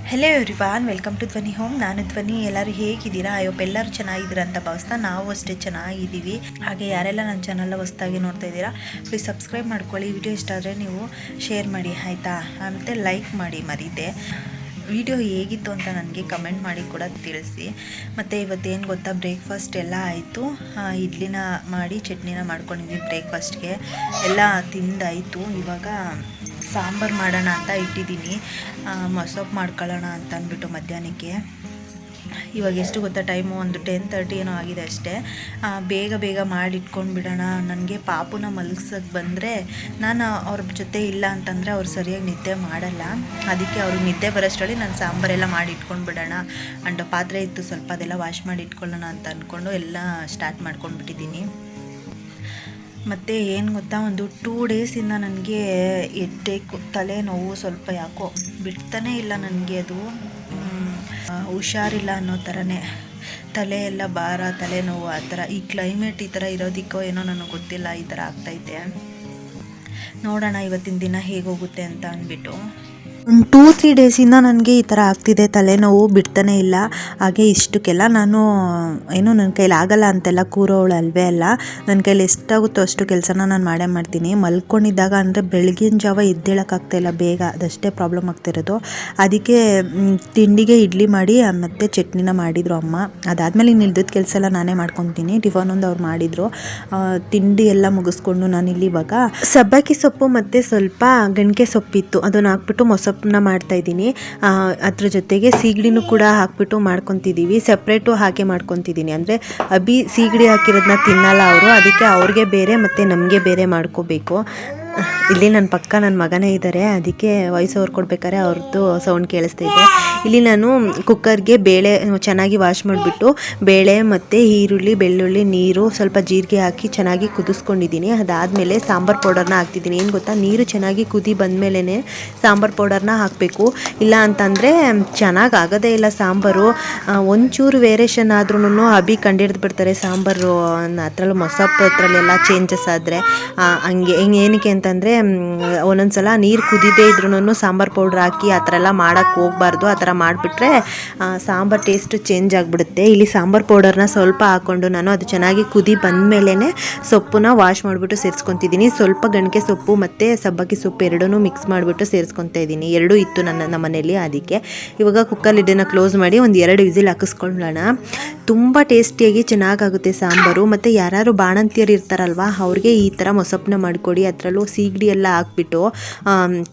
Hello everyone, welcome to ಧ್ವನಿ home. ನಾನು ಧ್ವನಿ. ಎಲ್ಲರೂ ಹೇಗಿದ್ದೀರಾ? ಅಯ್ಯಪ್ಪ ಎಲ್ಲರೂ ಚೆನ್ನಾಗಿದ್ದೀರಾ ಅಂತ ಭಾವಿಸ್ತಾ ನಾವು ಅಷ್ಟೇ ಚೆನ್ನಾಗಿದ್ದೀವಿ. ಹಾಗೆ ಯಾರೆಲ್ಲ ನನ್ನ ಚಾನಲ್ ಹೊಸದಾಗಿ ನೋಡ್ತಾ ಇದ್ದೀರಾ ಪ್ಲೀಸ್ ಸಬ್ಸ್ಕ್ರೈಬ್ ಮಾಡ್ಕೊಳ್ಳಿ. ವಿಡಿಯೋ ಇಷ್ಟ ಆದರೆ ನೀವು ಶೇರ್ ಮಾಡಿ ಆಯಿತಾ, ಮತ್ತು ಲೈಕ್ ಮಾಡಿ ಮರೀದೆ. ವಿಡಿಯೋ ಹೇಗಿತ್ತು ಅಂತ ನನಗೆ ಕಮೆಂಟ್ ಮಾಡಿ ಕೂಡ ತಿಳಿಸಿ. ಮತ್ತು ಇವತ್ತೇನು ಗೊತ್ತಾ, ಬ್ರೇಕ್ಫಾಸ್ಟ್ ಎಲ್ಲ ಆಯಿತು. ಇಡ್ಲಿನ ಮಾಡಿ ಚಟ್ನಿನ ಮಾಡ್ಕೊಂಡಿದ್ವಿ ಬ್ರೇಕ್ಫಾಸ್ಟ್ಗೆ. ಎಲ್ಲ ತಿಂದಾಯಿತು. ಇವಾಗ ಸಾಂಬಾರು ಮಾಡೋಣ ಅಂತ ಇಟ್ಟಿದ್ದೀನಿ. ಮೊಸಪ್ಪು ಮಾಡ್ಕೊಳ್ಳೋಣ ಅಂತ ಅಂದ್ಬಿಟ್ಟು ಮಧ್ಯಾಹ್ನಕ್ಕೆ. ಇವಾಗ ಎಷ್ಟು ಗೊತ್ತಾ, ಟೈಮು ಒಂದು 10:30 ಏನೋ ಆಗಿದೆ ಅಷ್ಟೇ. ಬೇಗ ಮಾಡಿ ಇಟ್ಕೊಂಡು ಬಿಡೋಣ. ನನಗೆ ಪಾಪುನ ಮಲಗ್ಸೋಕ್ಕೆ ಬಂದರೆ ನಾನು ಅವ್ರ ಜೊತೆ ಇಲ್ಲ ಅಂತಂದರೆ ಅವ್ರು ಸರಿಯಾಗಿ ನಿದ್ದೆ ಮಾಡಲ್ಲ. ಅದಕ್ಕೆ ಅವ್ರಿಗೆ ನಿದ್ದೆ ಬರೋಷ್ಟರಲ್ಲಿ ನಾನು ಸಾಂಬಾರೆಲ್ಲ ಮಾಡಿ ಇಟ್ಕೊಂಡು ಬಿಡೋಣ. ಅಂಡ್ ಪಾತ್ರೆ ಇತ್ತು ಸ್ವಲ್ಪ, ಅದೆಲ್ಲ ವಾಶ್ ಮಾಡಿ ಇಟ್ಕೊಳ್ಳೋಣ ಅಂತ ಅಂದ್ಕೊಂಡು ಎಲ್ಲ ಸ್ಟಾರ್ಟ್ ಮಾಡ್ಕೊಂಡ್ಬಿಟ್ಟಿದ್ದೀನಿ. ಮತ್ತು ಏನು ಗೊತ್ತಾ, ಒಂದು 2 ಡೇಸಿಂದ ನನಗೆ ಎದ್ದೇಕು ತಲೆನೋವು ಸ್ವಲ್ಪ ಯಾಕೋ ಬಿಡ್ತಾನೇ ಇಲ್ಲ ನನಗೆ. ಅದು ಹುಷಾರಿಲ್ಲ ಅನ್ನೋ ಥರನೇ ತಲೆ ಎಲ್ಲ ಭಾರ, ತಲೆನೋವು ಆ ಥರ. ಈ ಕ್ಲೈಮೇಟ್ ಈ ಥರ ಇರೋದಕ್ಕೋ ಏನೋ ನನಗೆ ಗೊತ್ತಿಲ್ಲ, ಈ ಥರ ಆಗ್ತೈತೆ. ನೋಡೋಣ ಇವತ್ತಿನ ದಿನ ಹೇಗೋಗುತ್ತೆ ಅಂತ ಅಂದ್ಬಿಟ್ಟು. ಒಂದು 2-3 ಡೇಸಿಂದ ನನಗೆ ಈ ಥರ ಆಗ್ತಿದೆ, ತಲೆನೋವು ಬಿಡ್ತಾನೆ ಇಲ್ಲ. ಹಾಗೆ ಇಷ್ಟಕ್ಕೆಲ್ಲ ನಾನು ಏನು ನನ್ನ ಕೈಲಿ ಆಗಲ್ಲ ಅಂತೆಲ್ಲ ಕೂರೋವಳು ಅಲ್ವೇ ಅಲ್ಲ. ನನ್ನ ಕೈಲಿ ಎಷ್ಟಾಗುತ್ತೋ ಅಷ್ಟು ಕೆಲಸನ ನಾನು ಮಾಡೇ ಮಾಡ್ತೀನಿ. ಮಲ್ಕೊಂಡಿದ್ದಾಗ ಅಂದರೆ ಬೆಳಗಿನ ಜಾವ ಎದ್ದೇಳೋಕ್ಕಾಗ್ತಾಯಿಲ್ಲ ಬೇಗ, ಅದಷ್ಟೇ ಪ್ರಾಬ್ಲಮ್ ಆಗ್ತಿರೋದು. ಅದಕ್ಕೆ ತಿಂಡಿಗೆ ಇಡ್ಲಿ ಮಾಡಿ ಮತ್ತು ಚಟ್ನಿನ ಮಾಡಿದರು ಅಮ್ಮ. ಅದಾದಮೇಲೆ ಇನ್ನು ಇಲ್ದಿದ್ದ ಕೆಲಸ ಎಲ್ಲ ನಾನೇ ಮಾಡ್ಕೊತೀನಿ. ಟಿಫನ್ ಒಂದು ಅವ್ರು ಮಾಡಿದರು. ತಿಂಡಿ ಎಲ್ಲ ಮುಗಿಸ್ಕೊಂಡು ನಾನಿಲ್ಲಿ ಇವಾಗ ಸಬ್ಬಕ್ಕಿ ಸೊಪ್ಪು ಮತ್ತು ಸ್ವಲ್ಪ ಗಣಕೆ ಸೊಪ್ಪಿತ್ತು, ಅದನ್ನು ಹಾಕ್ಬಿಟ್ಟು ಮೊಸಪ್ಪನ್ನ ಮಾಡ್ತಾಯಿದ್ದೀನಿ. ಅದ್ರ ಜೊತೆಗೆ ಸೀಗಡಿನೂ ಕೂಡ ಹಾಕ್ಬಿಟ್ಟು ಮಾಡ್ಕೊತಿದ್ದೀವಿ. ಸಪ್ರೇಟು ಹಾಗೆ ಮಾಡ್ಕೊತಿದ್ದೀನಿ. ಅಂದರೆ ಅಭಿ ಸೀಗಡಿ ಹಾಕಿರೋದನ್ನ ತಿನ್ನಲ್ಲ ಅವರು, ಅದಕ್ಕೆ ಅವ್ರಿಗೆ ಬೇರೆ ಮತ್ತು ನಮಗೆ ಬೇರೆ ಮಾಡ್ಕೋಬೇಕು. ಇಲ್ಲಿ ನನ್ನ ಪಕ್ಕ ನನ್ನ ಮಗನೇ ಇದ್ದಾರೆ, ಅದಕ್ಕೆ ವಾಯ್ಸ್ ಓವರ್ ಕೊಡ್ಬೇಕಾದ್ರೆ ಅವ್ರದ್ದು ಸೌಂಡ್ ಕೇಳಿಸ್ತಾ ಇದೆ. ಇಲ್ಲಿ ನಾನು ಕುಕ್ಕರ್ಗೆ ಬೇಳೆ ಚೆನ್ನಾಗಿ ವಾಶ್ ಮಾಡಿಬಿಟ್ಟು ಬೇಳೆ ಮತ್ತು ಈರುಳ್ಳಿ, ಬೆಳ್ಳುಳ್ಳಿ, ನೀರು, ಸ್ವಲ್ಪ ಜೀರಿಗೆ ಹಾಕಿ ಚೆನ್ನಾಗಿ ಕುದಿಸ್ಕೊಂಡಿದ್ದೀನಿ. ಅದಾದಮೇಲೆ ಸಾಂಬಾರು ಪೌಡರ್ನ ಹಾಕ್ತಿದ್ದೀನಿ. ಏನು ಗೊತ್ತಾ, ನೀರು ಚೆನ್ನಾಗಿ ಕುದಿ ಬಂದಮೇಲೆ ಸಾಂಬಾರು ಪೌಡರ್ನ ಹಾಕಬೇಕು. ಇಲ್ಲ ಅಂತಂದರೆ ಚೆನ್ನಾಗಿ ಆಗೋದೇ ಇಲ್ಲ ಸಾಂಬಾರು. ಒಂಚೂರು ವೇರಿಯೇಷನ್ ಆದ್ರೂ ಅಭಿ ಕಂಡಿಡ್ದು ಬಿಡ್ತಾರೆ ಸಾಂಬಾರು. ಅದರಲ್ಲೂ ಮೊಸಪ್ಪು ಹತ್ರಲ್ಲೆಲ್ಲ ಚೇಂಜಸ್ ಆದರೆ ಹಂಗೆ ಏನಕ್ಕೆ ಅಂತಂದರೆ ಒಂದೊಂದ್ಸಲ ನೀರು ಕುದಿದೇ ಇದ್ರೂ ಸಾಂಬಾರು ಪೌಡ್ರ್ ಹಾಕಿ ಆ ಥರ ಎಲ್ಲ ಮಾಡೋಕ್ಕೆ ಹೋಗಬಾರ್ದು. ಆ ಥರ ಮಾಡಿಬಿಟ್ರೆ ಸಾಂಬಾರು ಟೇಸ್ಟು ಚೇಂಜ್ ಆಗಿಬಿಡುತ್ತೆ. ಇಲ್ಲಿ ಸಾಂಬಾರು ಪೌಡರ್ನ ಸ್ವಲ್ಪ ಹಾಕ್ಕೊಂಡು ನಾನು ಅದು ಚೆನ್ನಾಗಿ ಕುದಿ ಬಂದಮೇಲೆ ಸೊಪ್ಪನ್ನ ವಾಶ್ ಮಾಡಿಬಿಟ್ಟು ಸೇರಿಸ್ಕೊತಿದ್ದೀನಿ. ಸ್ವಲ್ಪ ಗಣಕೆ ಸೊಪ್ಪು ಮತ್ತು ಸಬ್ಬಕ್ಕಿ ಸೊಪ್ಪು ಎರಡೂ ಮಿಕ್ಸ್ ಮಾಡಿಬಿಟ್ಟು ಸೇರಿಸ್ಕೊತಾ ಇದ್ದೀನಿ. ಎರಡೂ ಇತ್ತು ನಮ್ಮ ಮನೇಲಿ. ಅದಕ್ಕೆ ಇವಾಗ ಕುಕ್ಕರ್ ಲಿಡ್ಡನ್ನು ಕ್ಲೋಸ್ ಮಾಡಿ ಒಂದು 2 ವಿಸಿಲ್ ಹಾಕಿಸ್ಕೊಳ್ಳೋಣ. ತುಂಬ ಟೇಸ್ಟಿಯಾಗಿ ಚೆನ್ನಾಗಾಗುತ್ತೆ ಸಾಂಬಾರು. ಮತ್ತು ಯಾರು ಬಾಣಂತಿಯರು ಇರ್ತಾರಲ್ವ, ಅವ್ರಿಗೆ ಈ ಥರ ಮೊಸಪ್ಪನ್ನ ಮಾಡಿಕೊಡಿ. ಅದರಲ್ಲೂ ಸೀಗಡಿ ಎಲ್ಲ ಹಾಕ್ಬಿಟ್ಟು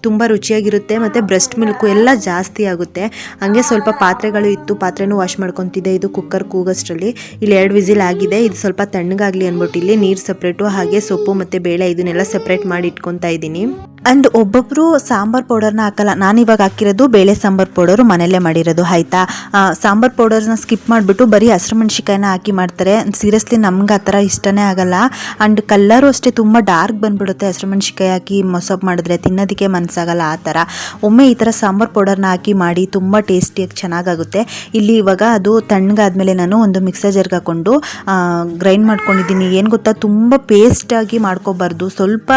ತುಂಬ ರುಚಿಯಾಗಿರುತ್ತೆ. ಮತ್ತು ಬ್ರೆಸ್ಟ್ ಮಿಲ್ಕು ಎಲ್ಲ ಜಾಸ್ತಿ ಆಗುತ್ತೆ. ಹಾಗೆ ಸ್ವಲ್ಪ ಪಾತ್ರೆಗಳು ಇತ್ತು, ಪಾತ್ರೆನೂ ವಾಶ್ ಮಾಡ್ಕೊತಿದ್ದೆ. ಇದು ಕುಕ್ಕರ್ ಕೂಗೋಷ್ಟರಲ್ಲಿ ಇಲ್ಲಿ 2 ವಿಸಿಲ್ ಆಗಿದೆ. ಇದು ಸ್ವಲ್ಪ ತಣ್ಣಗಾಗಲಿ ಅಂದ್ಬಿಟ್ಟು ಇಲ್ಲಿ ನೀರು ಸಪ್ರೇಟು ಹಾಗೆ ಸೊಪ್ಪು ಮತ್ತು ಬೇಳೆ ಇದನ್ನೆಲ್ಲ ಸಪ್ರೇಟ್ ಮಾಡಿ ಇಟ್ಕೊತಾ ಇದ್ದೀನಿ. ಆ್ಯಂಡ್ ಒಬ್ಬೊಬ್ಬರು ಸಾಂಬಾರು ಪೌಡರ್ನ ಹಾಕಲ್ಲ. ನಾನಿವಾಗ ಹಾಕಿರೋದು ಬೇಳೆ ಸಾಂಬಾರು ಪೌಡರು ಮನೆಯಲ್ಲೇ ಮಾಡಿರೋದು ಆಯಿತಾ. ಸಾಂಬಾರು ಪೌಡರ್ನ ಸ್ಕಿಪ್ ಮಾಡಿಬಿಟ್ಟು ಬರೀ ಹಸಿರು ಮೆಣಸಿಕಾಯಿನ ಹಾಕಿ ಮಾಡ್ತಾರೆ. ಸೀರಿಯಸ್ಲಿ ನಮ್ಗೆ ಆ ಥರ ಇಷ್ಟನೇ ಆಗಲ್ಲ. ಆ್ಯಂಡ್ ಕಲ್ಲರು ಅಷ್ಟೇ ತುಂಬ ಡಾರ್ಕ್ ಬಂದುಬಿಡುತ್ತೆ ಹಸಿರು ಮೆಣಸಿಕಾಯಿ ಹಾಕಿ ಮೊಸಪ್ಪು ಮಾಡಿದ್ರೆ, ತಿನ್ನೋದಕ್ಕೆ ಮನಸ್ಸಾಗಲ್ಲ. ಆ ಥರ ಒಮ್ಮೆ ಈ ಥರ ಸಾಂಬಾರು ಪೌಡರ್ನ ಹಾಕಿ ಮಾಡಿ, ತುಂಬ ಟೇಸ್ಟಿಯಾಗಿ ಚೆನ್ನಾಗಾಗುತ್ತೆ. ಇಲ್ಲಿ ಇವಾಗ ಅದು ತಣ್ಣಗಾದ್ಮೇಲೆ ನಾನು ಒಂದು ಮಿಕ್ಸರ್ ಜಾರ್ಗೆ ಹಾಕ್ಕೊಂಡು ಗ್ರೈಂಡ್ ಮಾಡ್ಕೊಂಡಿದ್ದೀನಿ. ಏನು ಗೊತ್ತಾ, ತುಂಬ ಪೇಸ್ಟಾಗಿ ಮಾಡ್ಕೋಬಾರ್ದು, ಸ್ವಲ್ಪ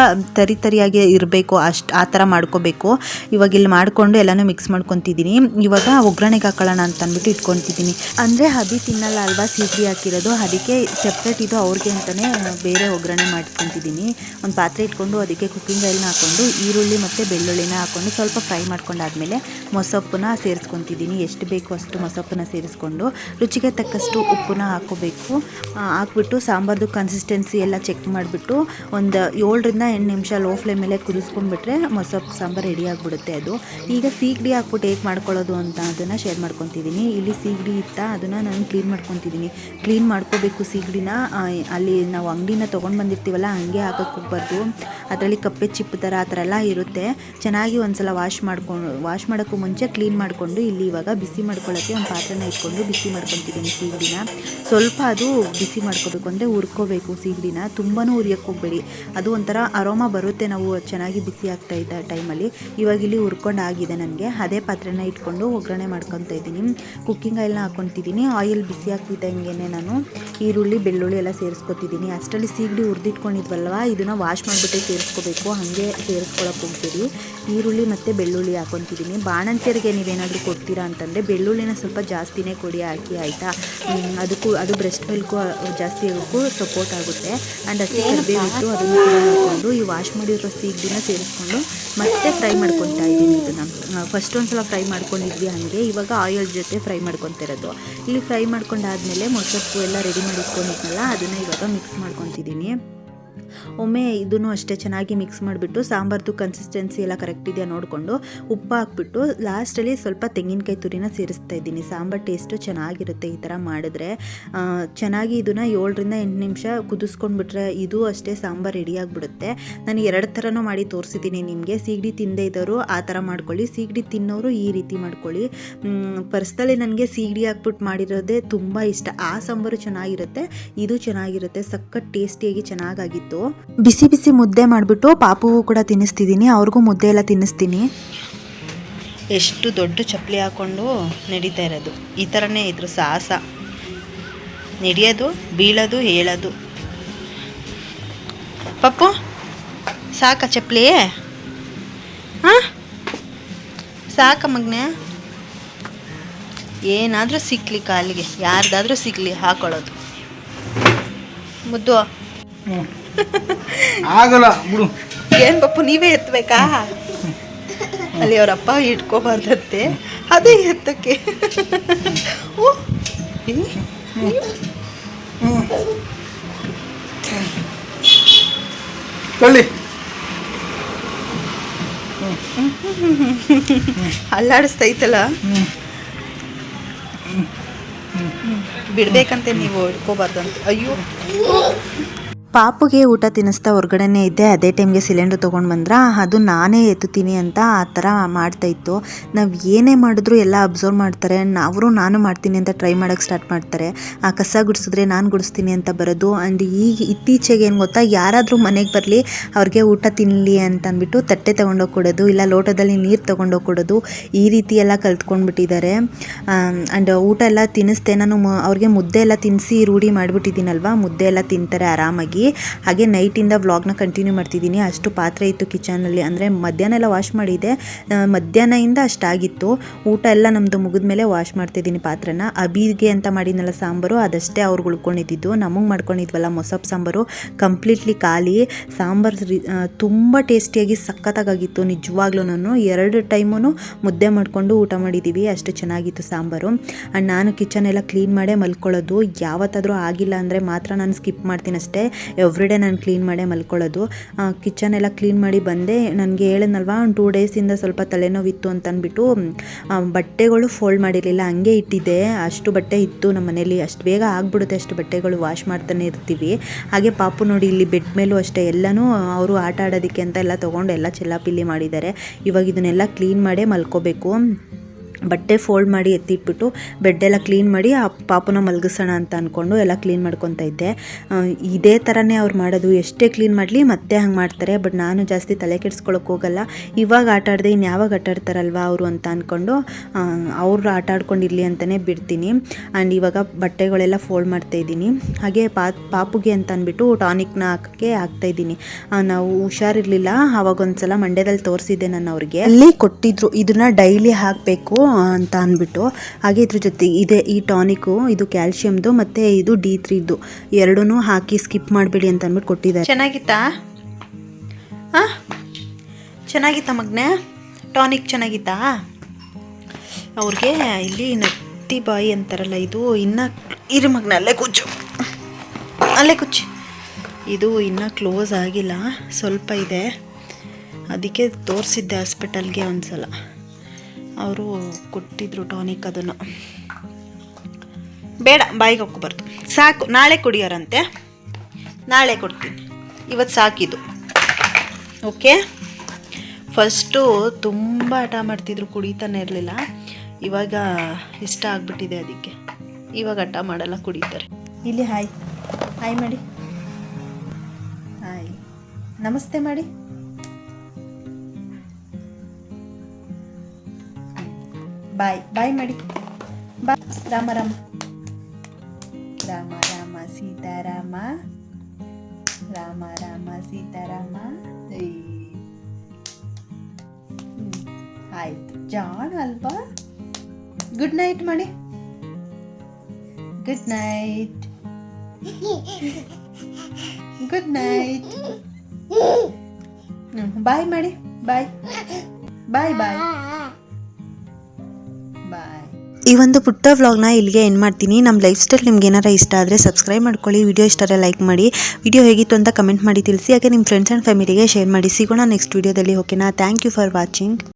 ತರಿಯಾಗಿ ಇರಬೇಕು, ಆ ಥರ ಮಾಡ್ಕೋಬೇಕು. ಇವಾಗ ಇಲ್ಲಿ ಮಾಡಿಕೊಂಡು ಎಲ್ಲನೂ ಮಿಕ್ಸ್ ಮಾಡ್ಕೊತಿದ್ದೀನಿ. ಇವಾಗ ಒಗ್ಗರಣೆಗೆ ಹಾಕೊಳ್ಳೋಣ ಅಂತ ಅಂದ್ಬಿಟ್ಟು ಇಟ್ಕೊತಿದ್ದೀನಿ. ಅಂದರೆ ಅಭಿ ತಿನ್ನಲ್ಲ ಅಲ್ವಾ ಸೀಗಡಿ ಹಾಕಿರೋದು, ಅದಕ್ಕೆ ಸೆಪ್ರೇಟ್ ಇದು ಅವ್ರಿಗೆ ಅಂತಲೇ ಬೇರೆ ಒಗ್ಗರಣೆ ಮಾಡ್ಕೊತಿದ್ದೀನಿ. ಒಂದು ಪಾತ್ರೆ ಇಟ್ಕೊಂಡು ಅದಕ್ಕೆ ಕುಕ್ಕಿಂಗ್ ಆಯಿಲ್ನ ಹಾಕ್ಕೊಂಡು ಈರುಳ್ಳಿ ಮತ್ತು ಬೆಳ್ಳುಳ್ಳಿನ ಹಾಕ್ಕೊಂಡು ಸ್ವಲ್ಪ ಫ್ರೈ ಮಾಡ್ಕೊಂಡಾದ್ಮೇಲೆ ಮೊಸಪ್ಪನ್ನ ಸೇರಿಸ್ಕೊತಿದ್ದೀನಿ. ಎಷ್ಟು ಬೇಕು ಅಷ್ಟು ಮೊಸಪ್ಪನ್ನ ಸೇರಿಸ್ಕೊಂಡು ರುಚಿಗೆ ತಕ್ಕಷ್ಟು ಉಪ್ಪನ್ನ ಹಾಕ್ಕೋಬೇಕು. ಹಾಕ್ಬಿಟ್ಟು ಸಾಂಬಾರ್ದು ಕನ್ಸಿಸ್ಟೆನ್ಸಿ ಎಲ್ಲ ಚೆಕ್ ಮಾಡಿಬಿಟ್ಟು ಒಂದು 7ರಿಂದ 8 ನಿಮಿಷ ಲೋ ಫ್ಲೇಮ್ ಮೇಲೆ ಕುದಿಸ್ಕೊಂಡ್ಬಿಟ್ರೆ ಮೊಸಪ್ಪು ಸಾಂಬಾರು ರೆಡಿ ಆಗಿಬಿಡುತ್ತೆ. ಅದು ಈಗ ಸೀಗಡಿ ಹಾಕ್ಬಿಟ್ಟು ಹೇಗೆ ಮಾಡ್ಕೊಳ್ಳೋದು ಅಂತ ಅದನ್ನು ಶೇರ್ ಮಾಡ್ಕೊತಿದ್ದೀನಿ. ಇಲ್ಲಿ ಸೀಗಡಿ ಇತ್ತಾ, ಅದನ್ನು ನಾನು ಕ್ಲೀನ್ ಮಾಡ್ಕೊತಿದ್ದೀನಿ. ಕ್ಲೀನ್ ಮಾಡ್ಕೋಬೇಕು ಸೀಗಡಿನ. ಅಲ್ಲಿ ನಾವು ಅಂಗಡಿನ ತೊಗೊಂಡು ಬಂದಿರ್ತೀವಲ್ಲ, ಹಂಗೆ ಹಾಕೋಕ್ಕೆ ಹೋಗ್ಬಾರ್ದು. ಅದರಲ್ಲಿ ಕಪ್ಪೆ ಚಿಪ್ಪು ಥರ ಆ ಥರ ಎಲ್ಲ ಇರುತ್ತೆ. ಚೆನ್ನಾಗಿ ಒಂದ್ಸಲ ವಾಶ್ ಮಾಡೋಕ್ಕೂ ಮುಂಚೆ ಕ್ಲೀನ್ ಮಾಡಿಕೊಂಡು ಇಲ್ಲಿ ಇವಾಗ ಬಿಸಿ ಮಾಡ್ಕೊಳ್ಳೋಕ್ಕೆ ಒಂದು ಪಾತ್ರೆನ ಇಟ್ಕೊಂಡು ಬಿಸಿ ಮಾಡ್ಕೊತಿದ್ದೀನಿ ಸೀಗಡಿನ. ಸ್ವಲ್ಪ ಅದು ಬಿಸಿ ಮಾಡ್ಕೋಬೇಕು, ಅಂದರೆ ಹುರ್ಕೋಬೇಕು ಸೀಗಡಿನ. ತುಂಬಾ ಹುರಿಯೋಕ್ಕೆ ಹೋಗಬೇಡಿ, ಅದು ಒಂಥರ ಅರೋಮಾ ಬರುತ್ತೆ. ನಾವು ಚೆನ್ನಾಗಿ ಬಿಸಿ ಆಗ್ತಾ ಇದ್ದ ಟೈಮಲ್ಲಿ. ಇವಾಗ ಇಲ್ಲಿ ಹುರ್ಕೊಂಡು ಆಗಿದೆ ನನಗೆ. ಅದೇ ಪಾತ್ರೆನ ಇಟ್ಕೊಂಡು ಒಗ್ಗರಣೆ ಮಾಡ್ಕೊತಾ ಇದ್ದೀನಿ. ಕುಕ್ಕಿಂಗ್ ಆಯಿಲ್ನ ಹಾಕ್ಕೊತಿದ್ದೀನಿ. ಆಯಿಲ್ ಬಿಸಿ ಆಗ್ತಿದ್ದಂಗೆ ನಾನು ಈರುಳ್ಳಿ ಬೆಳ್ಳುಳ್ಳಿ ಎಲ್ಲ ಸೇರಿಸ್ಕೊತಿದ್ದೀನಿ. ಅಷ್ಟರಲ್ಲಿ ಸೀಗಡಿ ಹುರಿದಿಟ್ಕೊಂಡಿದ್ವಲ್ವ, ಇದನ್ನು ವಾಶ್ ಮಾಡಿಬಿಟ್ಟು ಸೇರಿಸ್ಕೋಬೇಕು, ಹಾಗೆ ಸೇರಿಸ್ಕೊಳಕ್ಕೆ ಹೋಗ್ತೀರಿ. ಈರುಳ್ಳಿ ಮತ್ತು ಬೆಳ್ಳುಳ್ಳಿ ಹಾಕ್ಕೊತಿದ್ದೀನಿ. ಬಾಣಂತಿಯರಿಗೆ ನೀವೇನಾದರೂ ಕೊಡ್ತೀರಾ ಅಂತಂದರೆ ಬೆಳ್ಳುಳ್ಳಿನ ಸ್ವಲ್ಪ ಜಾಸ್ತಿನೇ ಕೊಡಿ ಹಾಕಿ, ಆಯಿತಾ. ಅದು ಬ್ರೆಸ್ಟ್ ಮಿಲ್ಕು ಜಾಸ್ತಿ ಆಗೋಕ್ಕೂ ಸಪೋರ್ಟ್ ಆಗುತ್ತೆ. ಆ್ಯಂಡ್ ಹಸಿ ಕರಿಬೇವು ಇಟ್ಟು ಅದನ್ನು ಹಾಕ್ಕೊಂಡು ಈ ವಾಶ್ ಮಾಡಿರೋ ಸೀಗಡಿನ ಸೇರಿಸ್ಕೊಂಡು ಮತ್ತೆ ಫ್ರೈ ಮಾಡ್ಕೊತಾ ಇದ್ದೀನಿ. ಇದನ್ನು ಫಸ್ಟ್ ಒಂದ್ಸಲ ಫ್ರೈ ಮಾಡ್ಕೊಂಡಿದ್ವಿ ಹಾಗೆ, ಇವಾಗ ಆಯಿಲ್ ಜೊತೆ ಫ್ರೈ ಮಾಡ್ಕೊತಾ ಇರೋದು. ಇಲ್ಲಿ ಫ್ರೈ ಮಾಡ್ಕೊಂಡಾದ್ಮೇಲೆ ಮೊಸರು ಎಲ್ಲ ರೆಡಿ ಮಾಡಿ ಇಟ್ಕೊಂಡಿದ್ನಲ್ಲ, ಅದನ್ನು ಇವಾಗ ಮಿಕ್ಸ್ ಮಾಡ್ಕೊತಿದ್ದೀನಿ. ಒಮ್ಮೆ ಇದನ್ನು ಅಷ್ಟೇ ಚೆನ್ನಾಗಿ ಮಿಕ್ಸ್ ಮಾಡಿಬಿಟ್ಟು ಸಾಂಬಾರ್ದು ಕನ್ಸಿಸ್ಟೆನ್ಸಿ ಎಲ್ಲ ಕರೆಕ್ಟ್ ಇದೆಯಾ ನೋಡಿಕೊಂಡು ಉಪ್ಪು ಹಾಕ್ಬಿಟ್ಟು ಲಾಸ್ಟಲ್ಲಿ ಸ್ವಲ್ಪ ತೆಂಗಿನಕಾಯಿ ತುರಿನ ಸೇರಿಸ್ತಾ ಇದ್ದೀನಿ. ಸಾಂಬಾರು ಟೇಸ್ಟು ಚೆನ್ನಾಗಿರುತ್ತೆ ಈ ಥರ ಮಾಡಿದ್ರೆ. ಚೆನ್ನಾಗಿ ಇದನ್ನು 7ರಿಂದ 8 ನಿಮಿಷ ಕುದಿಸ್ಕೊಂಡ್ಬಿಟ್ರೆ ಇದು ಅಷ್ಟೇ ಸಾಂಬಾರು ರೆಡಿಯಾಗಿಬಿಡುತ್ತೆ. ನಾನು 2 ಥರನೂ ಮಾಡಿ ತೋರಿಸಿದ್ದೀನಿ ನಿಮಗೆ. ಸೀಗಡಿ ತಿಂದೇ ಇದ್ದವರು ಆ ಥರ ಮಾಡ್ಕೊಳ್ಳಿ, ಸೀಗಡಿ ತಿನ್ನೋರು ಈ ರೀತಿ ಮಾಡ್ಕೊಳ್ಳಿ. ಪರ್ಸ್ನಲಿ ನನಗೆ ಸೀಗಡಿ ಹಾಕ್ಬಿಟ್ಟು ಮಾಡಿರೋದೇ ತುಂಬ ಇಷ್ಟ. ಆ ಸಾಂಬಾರು ಚೆನ್ನಾಗಿರುತ್ತೆ, ಇದು ಚೆನ್ನಾಗಿರುತ್ತೆ, ಸಖತ್ ಟೇಸ್ಟಿಯಾಗಿ ಚೆನ್ನಾಗಾಗಿತ್ತು. ಬಿಸಿ ಬಿಸಿ ಮುದ್ದೆ ಮಾಡಿಬಿಟ್ಟು ಪಾಪುಗೂ ಕೂಡ ತಿನ್ನಿಸ್ತಿದ್ದೀನಿ, ಅವ್ರಿಗೂ ಮುದ್ದೆ ಎಲ್ಲ ತಿನ್ನಿಸ್ತೀನಿ. ಎಷ್ಟು ದೊಡ್ಡ ಚಪ್ಪಲಿ ಹಾಕ್ಕೊಂಡು ನಡೀತಾ ಇರೋದು, ಈ ಥರನೇ ಇದ್ರು ಸಾಹಸ. ನಡೆಯೋದು, ಬೀಳೋದು, ಹೇಳೋದು. ಪಪ್ಪು ಸಾಕ ಚಪ್ಪಲಿ? ಹಾಂ ಸಾಕ ಮಗನೇ? ಏನಾದರೂ ಸಿಕ್ಕಲಿ ಕಾಲಿಗೆ, ಯಾರ್ದಾದ್ರೂ ಸಿಕ್ಕಲಿ ಹಾಕೊಳ್ಳೋದು. ಮುದ್ದು ಆಗಲ್ಲ ಬಿಡು. ಏನು ಪಪ್ಪು ನೀವೇ ಎತ್ತಬೇಕಾ? ಅಲ್ಲಿ ಅವರಪ್ಪ ಇಟ್ಕೋಬಾರ್ದಂತೆ, ಅದೇ ಎತ್ತಕ್ಕೆ. ಅಲ್ಲಾಡಿಸ್ತೈತಲ್ಲ, ಬಿಡ್ಬೇಕಂತೆ ನೀವು ಇಟ್ಕೋಬಾರ್ದಂತೆ. ಅಯ್ಯೋ, ಪಾಪುಗೆ ಊಟ ತಿನ್ನಿಸ್ತಾ ಹೊರಗಡೆನೇ ಇದ್ದೆ. ಅದೇ ಟೈಮ್ಗೆ ಸಿಲಿಂಡ್ರ್ ತೊಗೊಂಡು ಬಂದ್ರೆ ಅದು ನಾನೇ ಎತ್ತುತ್ತೀನಿ ಅಂತ ಆ ಥರ ಮಾಡ್ತಾಯಿತ್ತು. ನಾವು ಏನೇ ಮಾಡಿದ್ರು ಎಲ್ಲ ಅಬ್ಸರ್ವ್ ಮಾಡ್ತಾರೆ. ನಾನು ಮಾಡ್ತೀನಿ ಅಂತ ಟ್ರೈ ಮಾಡೋಕ್ಕೆ ಸ್ಟಾರ್ಟ್ ಮಾಡ್ತಾರೆ. ಆ ಕಸ ಗುಡಿಸಿದ್ರೆ ನಾನು ಗುಡಿಸ್ತೀನಿ ಅಂತ ಬರೋದು. ಆ್ಯಂಡ್ ಈಗ ಇತ್ತೀಚೆಗೆ ಏನು ಗೊತ್ತಾ, ಯಾರಾದರೂ ಮನೆಗೆ ಬರಲಿ ಅವ್ರಿಗೆ ಊಟ ತಿನ್ನಲಿ ಅಂತ ಅಂದ್ಬಿಟ್ಟು ತಟ್ಟೆ ತೊಗೊಂಡೋಗಿ ಕೊಡೋದು, ಇಲ್ಲ ಲೋಟದಲ್ಲಿ ನೀರು ತೊಗೊಂಡೋಗಿ ಕೊಡೋದು, ಈ ರೀತಿ ಎಲ್ಲ ಕಲ್ತ್ಕೊಂಡ್ಬಿಟ್ಟಿದ್ದಾರೆ. ಆ್ಯಂಡ್ ಊಟ ಎಲ್ಲ ತಿನ್ನಿಸ್ದೆ ನಾನು. ಅವ್ರಿಗೆ ಮುದ್ದೆ ಎಲ್ಲ ತಿನ್ನಿಸಿ ರೂಢಿ ಮಾಡಿಬಿಟ್ಟಿದ್ದೀನಲ್ವ, ಮುದ್ದೆ ಎಲ್ಲ ತಿಂತಾರೆ ಆರಾಮಾಗಿ. ಹಾಗೆ ನೈಟಿಂದ ವ್ಲಾಗ್ನ ಕಂಟಿನ್ಯೂ ಮಾಡ್ತಿದ್ದೀನಿ. ಅಷ್ಟು ಪಾತ್ರೆ ಇತ್ತು ಕಿಚನಲ್ಲಿ, ಅಂದರೆ ಮಧ್ಯಾಹ್ನ ಎಲ್ಲ ವಾಶ್ ಮಾಡಿದೆ. ಮಧ್ಯಾಹ್ನದಿಂದ ಅಷ್ಟಾಗಿತ್ತು. ಊಟ ಎಲ್ಲ ನಮ್ಮದು ಮುಗಿದ ಮೇಲೆ ವಾಶ್ ಮಾಡ್ತಿದ್ದೀನಿ ಪಾತ್ರೆನ. ಅಬಿಗೆ ಅಂತ ಮಾಡಿದ್ನಲ್ಲ ಸಾಂಬಾರು, ಅದಷ್ಟೇ ಅವ್ರಿಗೆ ಉಳ್ಕೊಂಡಿದ್ದು. ನಮಗೆ ಮಾಡ್ಕೊಂಡಿದ್ವಲ್ಲ ಮೊಸಪ್ಪು ಸಾಂಬಾರು ಕಂಪ್ಲೀಟ್ಲಿ ಖಾಲಿ. ಸಾಂಬಾರು ತುಂಬ ಟೇಸ್ಟಿಯಾಗಿ ಸಖತ್ತಾಗಿತ್ತು ನಿಜವಾಗ್ಲೂ. 2 ಟೈಮೂ ಮುದ್ದೆ ಮಾಡಿಕೊಂಡು ಊಟ ಮಾಡಿದ್ದೀವಿ, ಅಷ್ಟು ಚೆನ್ನಾಗಿತ್ತು ಸಾಂಬಾರು. ಆ್ಯಂಡ್ ನಾನು ಕಿಚನ್ ಎಲ್ಲ ಕ್ಲೀನ್ ಮಾಡೇ ಮಲ್ಕೊಳ್ಳೋದು. ಯಾವತ್ತಾದರೂ ಆಗಿಲ್ಲ ಅಂದರೆ ಮಾತ್ರ ನಾನು ಸ್ಕಿಪ್ ಮಾಡ್ತೀನಿ ಅಷ್ಟೇ. ಎವ್ರಿಡೇ ನಾನು ಕ್ಲೀನ್ ಮಾಡೇ ಮಲ್ಕೊಳ್ಳೋದು. ಕಿಚನ್ ಎಲ್ಲ ಕ್ಲೀನ್ ಮಾಡಿ ಬಂದೆ. ನನಗೆ ಹೇಳಿದ್ನಲ್ವ, 2 ಡೇಸಿಂದ ಸ್ವಲ್ಪ ತಲೆನೋವಿತ್ತು ಅಂತ ಅಂದ್ಬಿಟ್ಟು ಬಟ್ಟೆಗಳು ಫೋಲ್ಡ್ ಮಾಡಿರಲಿಲ್ಲ, ಹಂಗೆ ಇಟ್ಟಿದ್ದೆ. ಅಷ್ಟು ಬಟ್ಟೆ ಇತ್ತು ನಮ್ಮ ಮನೇಲಿ. ಅಷ್ಟು ಬೇಗ ಆಗಿಬಿಡುತ್ತೆ ಅಷ್ಟು ಬಟ್ಟೆಗಳು ವಾಶ್ ಮಾಡ್ತಾನೆ ಇರ್ತೀವಿ. ಹಾಗೆ ಪಾಪು ನೋಡಿ, ಇಲ್ಲಿ ಬೆಡ್ ಮೇಲೂ ಅಷ್ಟೇ ಎಲ್ಲನೂ ಅವರು ಆಟ ಆಡೋದಕ್ಕೆ ಅಂತ ಎಲ್ಲ ತೊಗೊಂಡು ಎಲ್ಲ ಚೆಲ್ಲಾಪಿಲ್ಲಿ ಮಾಡಿದ್ದಾರೆ. ಇವಾಗ ಇದನ್ನೆಲ್ಲ ಕ್ಲೀನ್ ಮಾಡೇ ಮಲ್ಕೋಬೇಕು. ಬಟ್ಟೆ ಫೋಲ್ಡ್ ಮಾಡಿ ಎತ್ತಿಟ್ಬಿಟ್ಟು ಬೆಡ್ಡೆಲ್ಲ ಕ್ಲೀನ್ ಮಾಡಿ ಆ ಪಾಪುನ ಮಲಗಿಸೋಣ ಅಂತ ಅಂದ್ಕೊಂಡು ಎಲ್ಲ ಕ್ಲೀನ್ ಮಾಡ್ಕೊತಾ ಇದ್ದೆ. ಇದೇ ಥರನೇ ಅವ್ರು ಮಾಡೋದು, ಎಷ್ಟೇ ಕ್ಲೀನ್ ಮಾಡಲಿ ಮತ್ತೆ ಹಂಗೆ ಮಾಡ್ತಾರೆ. ಬಟ್ ನಾನು ಜಾಸ್ತಿ ತಲೆ ಕೆಡಿಸ್ಕೊಳಕ್ಕೆ ಹೋಗಲ್ಲ. ಇವಾಗ ಆಟ ಆಡದೆ ಇನ್ಯಾವಾಗ ಆಟ ಆಡ್ತಾರಲ್ವ ಅವರು ಅಂತ ಅಂದ್ಕೊಂಡು ಅವರು ಆಟ ಆಡ್ಕೊಂಡಿರಲಿ ಅಂತಲೇ ಬಿಡ್ತೀನಿ. ಆ್ಯಂಡ್ ಇವಾಗ ಬಟ್ಟೆಗಳೆಲ್ಲ ಫೋಲ್ಡ್ ಮಾಡ್ತಾಯಿದ್ದೀನಿ. ಹಾಗೆ ಪಾಪುಗೆ ಅಂತ ಅಂದ್ಬಿಟ್ಟು ಟಾನಿಕ್ನ ಹಾಕೋಕ್ಕೆ ಹಾಕ್ತಾಯಿದ್ದೀನಿ. ನಾವು ಹುಷಾರಿರಲಿಲ್ಲ, ಆವಾಗೊಂದ್ಸಲ ಮಂಡ್ಯದಲ್ಲಿ ತೋರಿಸಿದ್ದೆ ನಾನು ಅವ್ರಿಗೆ. ಅಲ್ಲಿ ಕೊಟ್ಟಿದ್ರು ಇದನ್ನು ಡೈಲಿ ಹಾಕಬೇಕು ಅಂತ ಅಂದ್ಬಿಟ್ಟು. ಹಾಗೆ ಇದ್ರ ಜೊತೆ ಈ ಟಾನಿಕ್ಕು, ಇದು ಕ್ಯಾಲ್ಶಿಯಮ್ದು ಮತ್ತು ಇದು D3ದು, 2 ಹಾಕಿ ಸ್ಕಿಪ್ ಮಾಡಬೇಡಿ ಅಂತ ಅಂದ್ಬಿಟ್ಟು ಕೊಟ್ಟಿದ್ದಾರೆ. ಚೆನ್ನಾಗಿತ್ತಾ? ಚೆನ್ನಾಗಿತ್ತಾ ಮಗ್ನೆ? ಟಾನಿಕ್ ಚೆನ್ನಾಗಿತ್ತಾ ಅವ್ರಿಗೆ? ಇಲ್ಲಿ ನತ್ತಿ ಬಾಯಿ ಅಂತಾರಲ್ಲ, ಇದು ಇನ್ನೂ ಇರು ಮಗ್ನೆ, ಅಲ್ಲೇ ಕುಚ್ಚು. ಇದು ಇನ್ನೂ ಕ್ಲೋಸ್ ಆಗಿಲ್ಲ, ಸ್ವಲ್ಪ ಇದೆ. ಅದಕ್ಕೆ ತೋರಿಸಿದ್ದೆ ಹಾಸ್ಪಿಟಲ್ಗೆ ಒಂದ್ಸಲ. ಅವರು ಕೊಟ್ಟಿದ್ರು ಟಾನಿಕ್. ಅದನ್ನು ಬೇಡ, ಬಾಯಿಗೆ ಹಾಕ್ಕೋಬಾರ್ದು, ಸಾಕು. ನಾಳೆ ಕುಡಿಯೋರಂತೆ, ನಾಳೆ ಕೊಡ್ತೀನಿ, ಇವತ್ತು ಸಾಕಿದು. ಓಕೆ. ಫಸ್ಟು ತುಂಬ ಹಠ ಮಾಡ್ತಿದ್ರು, ಕುಡಿತಾನೆ ಇರಲಿಲ್ಲ. ಇವಾಗ ಇಷ್ಟ ಆಗಿಬಿಟ್ಟಿದೆ ಅದಕ್ಕೆ. ಇವಾಗ ಹಠ ಮಾಡಲ್ಲ, ಕುಡಿತಾರೆ. ಇಲ್ಲಿ ಹಾಯ್ ಮಾಡಿ, ಹಾಯ್ ನಮಸ್ತೆ ಮಾಡಿ. ಬಾಯ್ ಬಾಯ್ ಮಾಡಿ ಬಾಯ್. ರಾಮ ರಾಮ ರಾಮ ರಾಮ ಸೀತಾರಾಮ ರಾಮ ರಾಮ ಸೀತಾರಾಮ. ಆಯ್ತು ಜಾಣ ಅಲ್ವಾ. ಗುಡ್ ನೈಟ್ ಮಾಡಿ. Good night. Good night. Bye ಮಾಡಿ. ಬಾಯ್ ಬಾಯ್ ಬಾಯ್ ಬಾಯ್. ಈ ಒಂದು ಪುಟ್ಟ ವ್ಲಾಗ್ನ ಇಲ್ಲಿಗೆ ಎಂಡ್ ಮಾಡ್ತೀನಿ. ನಮ್ಮ ಲೈಫ್ ಸ್ಟೈಲ್ ನಿಮ್ಗೆ ಏನಾರ ಇಷ್ಟ ಆದರೆ ಸಬ್ಸ್ಕ್ರೈಬ್ ಮಾಡ್ಕೊಳ್ಳಿ. ವಿಡಿಯೋ ಇಷ್ಟ ಆದರೆ ಲೈಕ್ ಮಾಡಿ. ವಿಡಿಯೋ ಹೇಗಿತ್ತು ಅಂತ ಕಮೆಂಟ್ ಮಾಡಿ ತಿಳಿಸಿ. ಹಾಗೆ ನಿಮ್ಮ ಫ್ರೆಂಡ್ಸ್ ಆ್ಯಂಡ್ ಫ್ಯಾಮಿಲಿಗೆ ಶೇರ್ ಮಾಡಿ. ಸಿಗೋಣ ನೆಕ್ಸ್ಟ್ ವಿಡಿಯೋದಲ್ಲಿ. ಓಕೆನಾ? Thank you for watching.